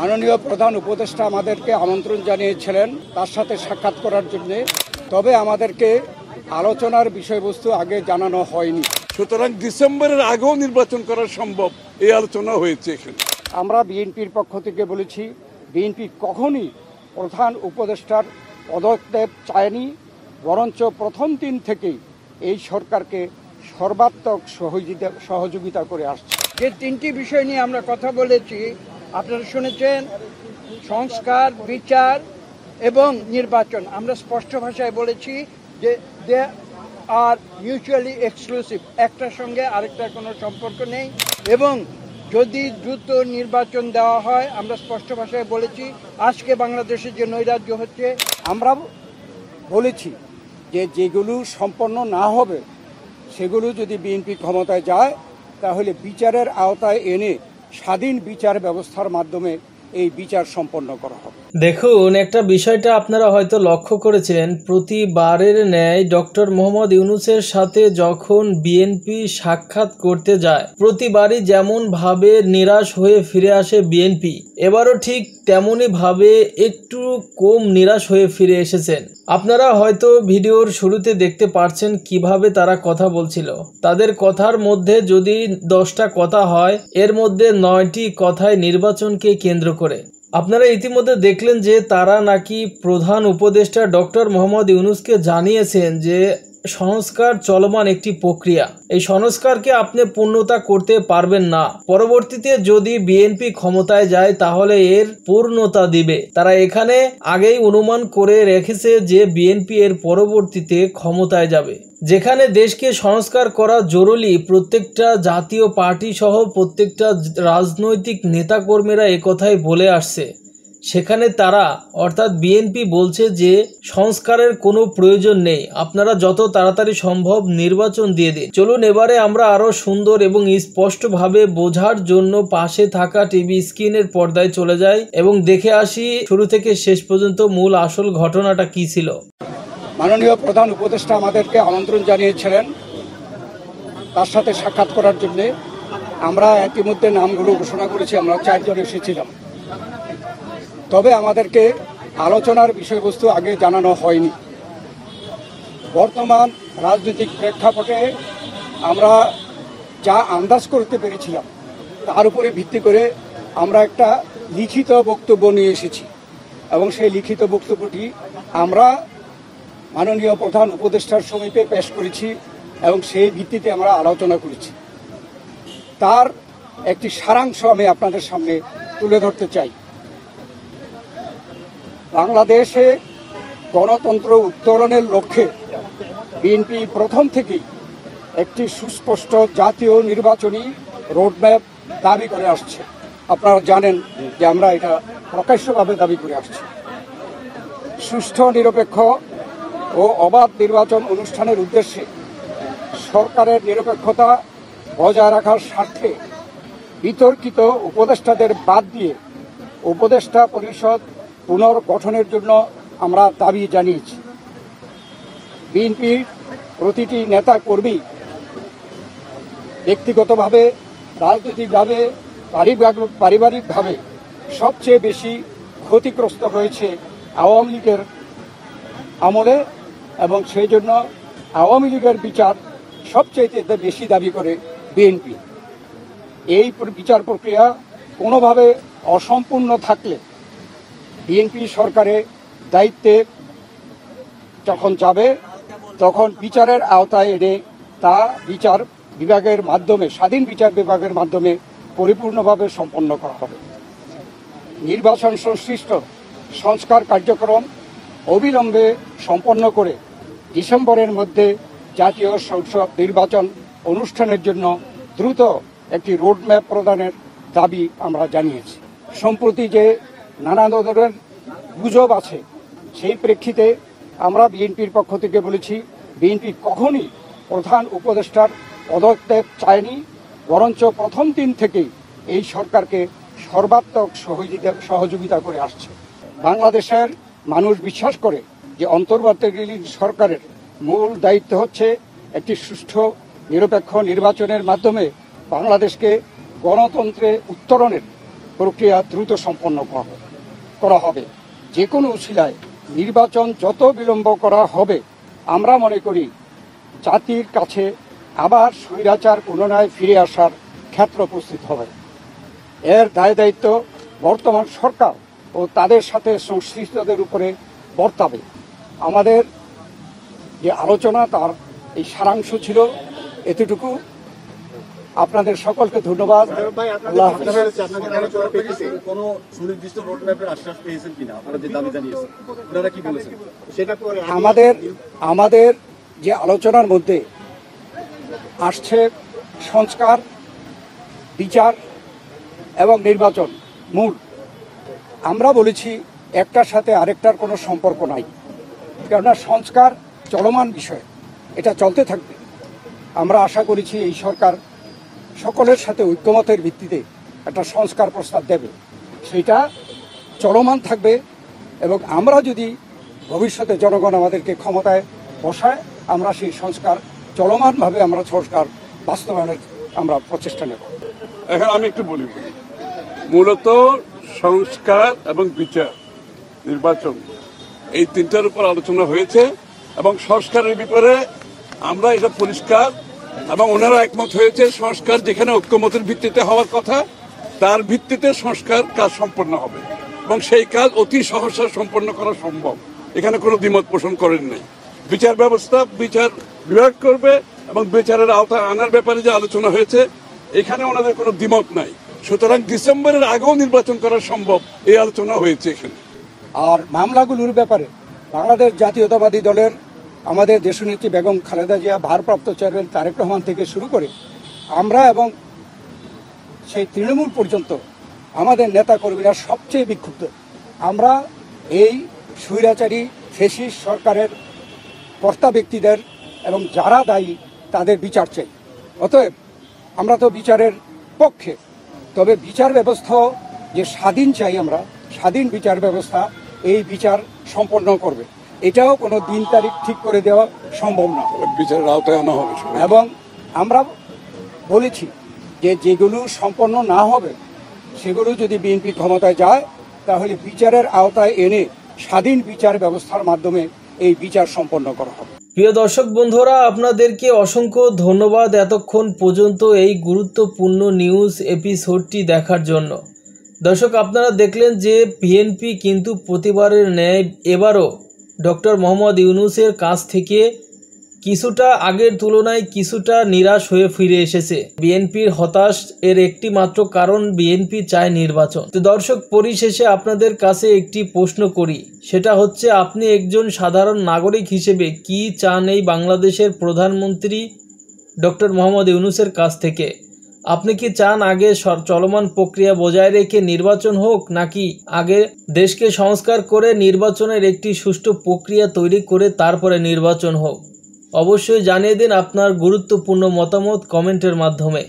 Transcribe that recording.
মাননীয় প্রধান উপদেষ্টা আমাদেরকে আমন্ত্রণ জানিয়েছিলেন তার সাথে সাক্ষাৎ করার জন্য, তবে আমাদেরকে আলোচনার বিষয়বস্তু আগে জানানো হয়নি। সুতরাং ডিসেম্বরের আগেও নির্বাচন করা সম্ভব, এই আলোচনা হয়েছে এখানে। আমরা বিএনপির পক্ষ থেকে বলেছি, বিএনপি কখনই প্রধান উপদেষ্টার পদত্যাগ চায়নি, বরঞ্চ প্রথম দিন থেকেই এই সরকারকে সর্বাত্মক সহযোগিতা করে আসছে। যে তিনটি বিষয় নিয়ে আমরা কথা বলেছি আপনারা শুনেছেন, সংস্কার, বিচার এবং নির্বাচন। আমরা স্পষ্ট ভাষায় বলেছি যে দে আর মিউচুয়ালি এক্সক্লুসিভ, একটার সঙ্গে আরেকটার কোনো সম্পর্ক নেই। এবং যদি দ্রুত নির্বাচন দেওয়া হয়, আমরা স্পষ্ট ভাষায় বলেছি আজকে বাংলাদেশের যে নৈরাজ্য হচ্ছে, আমরা বলেছি যে যেগুলো সম্পন্ন না হবে সেগুলো যদি বিএনপি ক্ষমতায় যায় তাহলে বিচারের আওতায় এনে স্বাধীন বিচার ব্যবস্থার মাধ্যমে এই বিচার সম্পন্ন করা হবে। দেখুন, একটা বিষয়টা আপনারা হয়তো লক্ষ্য করেছেন, প্রতিবারের ন্যায় ডক্টর মোহাম্মদ ইউনূসের সাথে যখন বিএনপি সাক্ষাৎ করতে যায় প্রতিবারই যেমন ভাবে নিরাশ হয়ে ফিরে আসে বিএনপি, এবারও ঠিক তেমনই ভাবে একটু কম নিরাশ হয়ে ফিরে এসেছেন। আপনারা হয়তো ভিডিওর শুরুতে দেখতে পাচ্ছেন কিভাবে তারা কথা বলছিল। তাদের কথার মধ্যে যদি 10টা কথা হয়, এর মধ্যে 9টি কথায় নির্বাচনকে কেন্দ্র করে। আপনারা ইতিমধ্যে দেখলেন যে তারা নাকি প্রধান উপদেষ্টা ডক্টর মোহাম্মদ ইউনূসকে জানিয়েছেন যে সংস্কার চলমান একটি প্রক্রিয়া, এই সংস্কারকে আপনি পূর্ণতা করতে পারবেন না, পরবর্তীতে যদি বিএনপি ক্ষমতায় যায় তাহলে এর পূর্ণতা দিবে। তারা এখানে আগেই অনুমান করে রেখেছে যে বিএনপি এর পরবর্তীতে ক্ষমতায় যাবে। যেখানে দেশকে সংস্কার করা জরুরি, প্রত্যেকটা জাতীয় পার্টি সহ প্রত্যেকটা রাজনৈতিক নেতাকর্মীরা একথাই বলে আসছে, সেখানে তারা অর্থাৎ বিএনপি বলছে যে সংস্কারের কোনো প্রয়োজন নেই, আপনারা যত তাড়াতাড়ি সম্ভব নির্বাচন দিয়ে দিন। চলুন এবারে আমরা আরো সুন্দর এবং স্পষ্টভাবে বোঝার জন্য পাশে থাকা টিভি স্ক্রিনের পর্দায় চলে যাই এবং দেখে আসি শুরু থেকে শেষ পর্যন্ত মূল আসল ঘটনাটা কি ছিল। মাননীয় প্রধান উপদেষ্টা আমাদেরকে আমন্ত্রণ জানিয়েছিলেন তার সাথে সাক্ষাৎ করার জন্য। আমরা ইতিমধ্যে নামগুলো ঘোষণা করেছি, আমরা 4 জন এসেছিলাম, তবে আমাদেরকে আলোচনার বিষয়বস্তু আগে জানানো হয়নি। বর্তমান রাজনৈতিক প্রেক্ষাপটে আমরা যা আন্দাজ করতে পেরেছিলাম তার উপরে ভিত্তি করে আমরা একটা লিখিত বক্তব্য নিয়ে এসেছি এবং সেই লিখিত বক্তব্যটি আমরা মাননীয় প্রধান উপদেষ্টার সমীপে পেশ করেছি এবং সেই ভিত্তিতে আমরা আলোচনা করেছি। তার একটি সারাংশ আমি আপনাদের সামনে তুলে ধরতে চাই। বাংলাদেশে গণতন্ত্র উত্তরণের লক্ষ্যে বিএনপি প্রথম থেকেই একটি সুস্পষ্ট জাতীয় নির্বাচনী রোডম্যাপ দাবি করে আসছে। আপনারা জানেন যে আমরা এটা প্রকাশ্যভাবে দাবি করে আসছি। সুষ্ঠু, নিরপেক্ষ ও অবাধ নির্বাচন অনুষ্ঠানের উদ্দেশ্যে সরকারের নিরপেক্ষতা বজায় রাখার স্বার্থে বিতর্কিত উপদেষ্টাদের বাদ দিয়ে উপদেষ্টা পরিষদ পুনর্গঠনের জন্য আমরা দাবি জানিয়েছি। বিএনপির প্রতিটি নেতা কর্মী ব্যক্তিগতভাবে, রাজনৈতিকভাবে, পারিবারিকভাবে সবচেয়ে বেশি ক্ষতিগ্রস্ত হয়েছে আওয়ামী লীগের আমলে এবং সেই জন্য আওয়ামী লীগের বিচার সবচেয়ে বেশি দাবি করে বিএনপি। এই বিচার প্রক্রিয়া কোনোভাবে অসম্পূর্ণ থাকলে বিএনপি সরকারের দায়িত্বে যখন যাবে তখন বিচারের আওতায় এনে তা বিচার বিভাগের মাধ্যমে, স্বাধীন বিচার বিভাগের মাধ্যমে পরিপূর্ণভাবে সম্পন্ন করা হবে। নির্বাচন সংশ্লিষ্ট সংস্কার কার্যক্রম অবিলম্বে সম্পন্ন করে ডিসেম্বরের মধ্যে জাতীয় সংসদ নির্বাচন অনুষ্ঠানের জন্য দ্রুত একটি রোডম্যাপ প্রদানের দাবি আমরা জানিয়েছি। সম্প্রতি যে নানা ধরনের গুজব আছে সেই প্রেক্ষিতে আমরা বিএনপির পক্ষ থেকে বলেছি, বিএনপি কখনই প্রধান উপদেষ্টার পদত্যাগ চায়নি, বরঞ্চ প্রথম দিন থেকেই এই সরকারকে সর্বাত্মক সহযোগিতা করে আসছে। বাংলাদেশের মানুষ বিশ্বাস করে যে অন্তর্বর্তীকালীন সরকারের মূল দায়িত্ব হচ্ছে একটি সুষ্ঠু, নিরপেক্ষ নির্বাচনের মাধ্যমে বাংলাদেশকে গণতন্ত্রে উত্তরণের প্রক্রিয়া দ্রুত সম্পন্ন করা হবে। যে কোনো উছিলায় নির্বাচন যত বিলম্ব করা হবে, আমরা মনে করি জাতির কাছে আবার স্বৈরাচার পুনরায় ফিরে আসার ক্ষেত্র উপস্থিত হবে। এর দায় দায়িত্ব বর্তমান সরকার ও তাদের সাথে সংশ্লিষ্টদের উপরে বর্তাবে। আমাদের যে আলোচনা তার এই সারাংশ ছিল এতটুকু। আপনাদের সকলকে ধন্যবাদ। আল্লাহ হাফেজ। কোনো সুনির্দিষ্ট রোডম্যাপের আশ্বাস পেয়েছেন কিনা? আপনারা যে দাবি জানিয়েছেন, ওনারা কি বলেছেন? সেটা আমাদের যে আলোচনার মধ্যে আসছে সংস্কার, বিচার এবং নির্বাচন মূল। আমরা বলেছি একটার সাথে আরেকটার কোনো সম্পর্ক নাই, কেননা সংস্কার চলমান বিষয়, এটা চলতে থাকবে। আমরা আশা করেছি এই সরকার সকলের সাথে ঐক্যমতের ভিত্তিতে একটা সংস্কার প্রস্তাব দেবে, সেটা চলমান থাকবে। এবং আমরা যদি ভবিষ্যতে জনগণ আমাদেরকে ক্ষমতায় বসায়, আমরা সেই সংস্কার চলমানভাবে আমরা সংস্কার বাস্তবায়নের আমরা প্রচেষ্টা নেব। এখন আমি একটু বলি, মূলত সংস্কার এবং বিচার, নির্বাচন, এই তিনটার উপর আলোচনা হয়েছে এবং সংস্কারের ব্যাপারে আমরা এটা পরিষ্কার এবং ওনারা একমত হয়েছে। সংস্কার যেখানে ঐক্যমতের ভিত্তিতে হওয়ার কথা, তার ভিত্তিতে সংস্কার কাজ সম্পন্ন হবে এবং সেই কাজ অতি সহসা সম্পন্ন করা সম্ভব। এখানে কোনো দ্বিমত পোষণ করেন নাই। বিচার ব্যবস্থা বিচার বিভাগ করবে এবং বিচারের আওতায় আনার ব্যাপারে যে আলোচনা হয়েছে, এখানে ওনাদের কোনো দ্বিমত নাই। সুতরাং ডিসেম্বরের আগেও নির্বাচন করা সম্ভব, এই আলোচনা হয়েছে এখানে। আর মামলাগুলোর ব্যাপারে বাংলাদেশ জাতীয়তাবাদী দলের আমাদের দেশনেত্রী বেগম খালেদা জিয়া, ভারপ্রাপ্ত চেয়ারম্যান তারেক রহমান থেকে শুরু করে আমরা এবং সেই তৃণমূল পর্যন্ত আমাদের নেতাকর্মীরা সবচেয়ে বিক্ষুব্ধ। আমরা এই স্বৈরাচারী ফ্যাসিস্ট সরকারের কর্তা ব্যক্তিদের এবং যারা দায়ী তাদের বিচার চাই। অতএব আমরা তো বিচারের পক্ষে, তবে বিচার ব্যবস্থা যে স্বাধীন চাই, আমরা স্বাধীন বিচার ব্যবস্থা এই বিচার সম্পন্ন করবে। এটাও কোনো দিন তারিখ ঠিক করে দেওয়া সম্ভব না, বিচারের আওতায় আনা হবে। এবং আমরা বলেছি যে যেগুলো সম্পন্ন না হবে সেগুলো যদি বিএনপি ক্ষমতায় যায়, তাহলে বিচারের আওতায় এনে স্বাধীন বিচার ব্যবস্থার মাধ্যমে এই বিচার সম্পন্ন করা হবে। প্রিয় দর্শক বন্ধুরা, আপনাদেরকে অসংখ্য ধন্যবাদ এতক্ষণ পর্যন্ত এই গুরুত্বপূর্ণ নিউজ এপিসোডটি দেখার জন্য। দর্শক, আপনারা দেখলেন যে বিএনপি কিন্তু প্রতিবারের ন্যায় এবারও ডক্টর মোহাম্মদ ইউনূসের কাছ থেকে কিছুটা আগের তুলনায় কিছুটা নিরাশ হয়ে ফিরে এসেছে। বিএনপির হতাশ এর একটি মাত্র কারণ, বিএনপি চায় নির্বাচন। তো দর্শক, পরিশেষে আপনাদের কাছে একটি প্রশ্ন করি, সেটা হচ্ছে আপনি একজন সাধারণ নাগরিক হিসেবে কি চান এই বাংলাদেশের প্রধানমন্ত্রী ডক্টর মোহাম্মদ ইউনূসের কাছ থেকে? আপনি কি চান আগে চলমান প্রক্রিয়া বজায় রেখে নির্বাচন হোক, নাকি আগে দেশকে সংস্কার করে নির্বাচনের একটি সুষ্ঠু প্রক্রিয়া তৈরি করে তারপরে নির্বাচন হোক? অবশ্যই জানিয়ে দিন আপনার গুরুত্বপূর্ণ মতামত কমেন্টের মাধ্যমে।